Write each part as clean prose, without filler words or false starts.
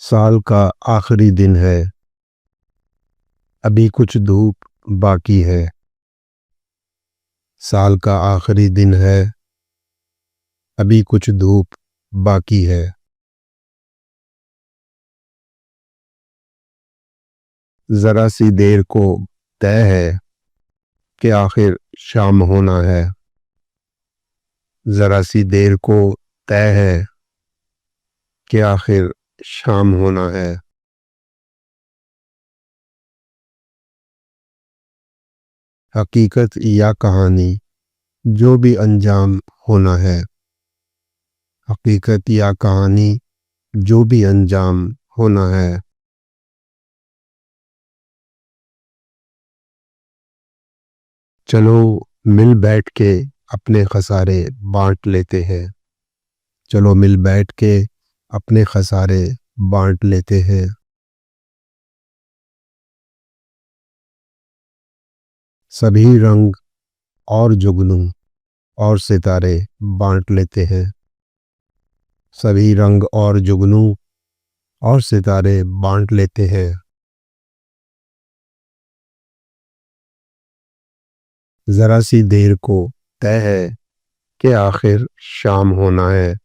साल का आखिरी दिन है, अभी कुछ धूप बाकी है। साल का आखिरी दिन है, अभी कुछ धूप बाकी है। जरा सी देर को तय है कि आखिर शाम होना है। जरा सी देर को तय है कि आखिर शाम होना है। हकीकत या कहानी, जो भी अंजाम होना है। हकीकत या कहानी, जो भी अंजाम होना है। चलो मिल बैठ के अपने खसारे बांट लेते हैं। चलो मिल बैठ के अपने खसारे बांट लेते हैं। सभी रंग और जुगनू और सितारे बांट लेते हैं। सभी रंग और जुगनू और सितारे बांट लेते हैं। जरा सी देर को तय है कि आखिर शाम होना है।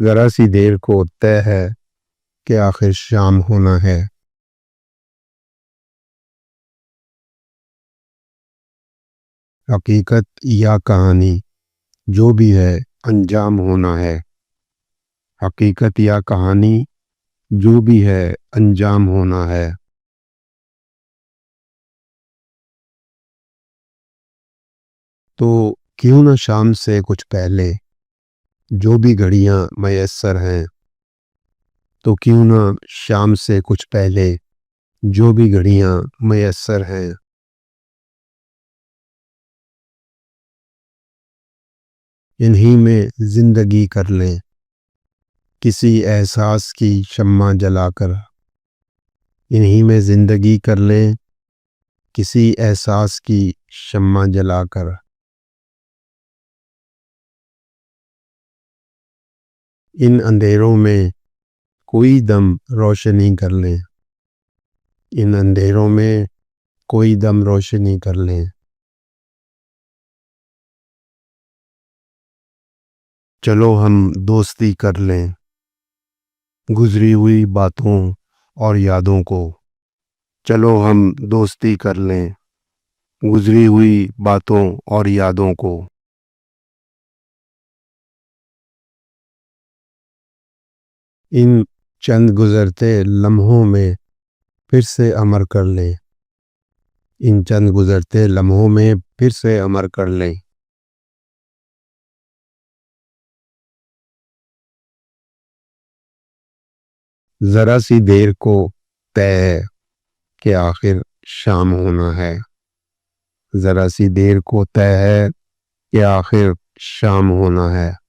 जरा सी देर को तय है कि आखिर शाम होना है। हकीकत या कहानी, जो भी है अंजाम होना है। हकीकत या कहानी, जो भी है अंजाम होना है। तो क्यों न शाम से कुछ पहले जो भी घड़ियां मयस्सर हैं। तो क्यों न शाम से कुछ पहले जो भी घड़ियां मयस्सर हैं। इन्हीं में जिंदगी कर लें, किसी एहसास की शम्मा जलाकर। इन्हीं में जिंदगी कर लें, किसी एहसास की शम्मा जलाकर। इन अंधेरों में कोई दम रोशनी कर लें। इन अंधेरों में कोई दम रोशनी कर लें। चलो हम दोस्ती कर लें, गुजरी हुई बातों और यादों को। चलो हम दोस्ती कर लें, गुजरी हुई बातों और यादों को। इन चंद गुजरते लम्हों में फिर से अमर कर लें। इन चंद गुजरते लम्हों में फिर से अमर कर लें। जरा सी देर को तय है कि आखिर शाम होना है। जरा सी देर को तय है कि आखिर शाम होना है।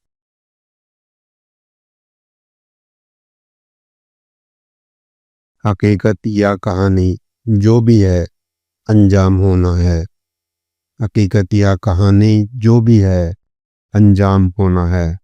हकीकत या कहानी, जो भी है अंजाम होना है। हकीकत या कहानी, जो भी है अंजाम होना है।